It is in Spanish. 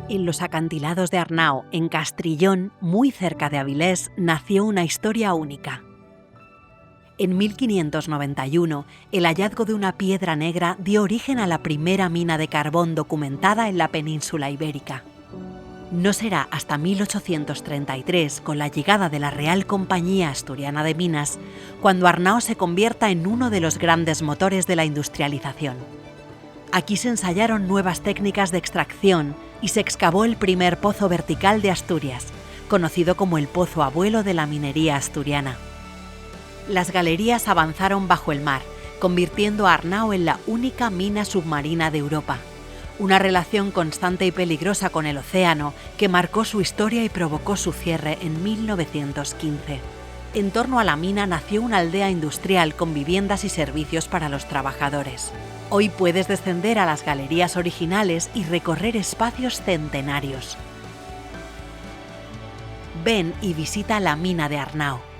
En los acantilados de Arnao, en Castrillón, muy cerca de Avilés, nació una historia única. En 1591, el hallazgo de una piedra negra dio origen a la primera mina de carbón documentada en la península ibérica. No será hasta 1833, con la llegada de la Real Compañía Asturiana de Minas, cuando Arnao se convierta en uno de los grandes motores de la industrialización. Aquí se ensayaron nuevas técnicas de extracción y se excavó el primer pozo vertical de Asturias, conocido como el Pozo Abuelo de la minería asturiana. Las galerías avanzaron bajo el mar, convirtiendo a Arnao en la única mina submarina de Europa. Una relación constante y peligrosa con el océano que marcó su historia y provocó su cierre en 1915. En torno a la mina nació una aldea industrial con viviendas y servicios para los trabajadores. Hoy puedes descender a las galerías originales y recorrer espacios centenarios. Ven y visita la mina de Arnao.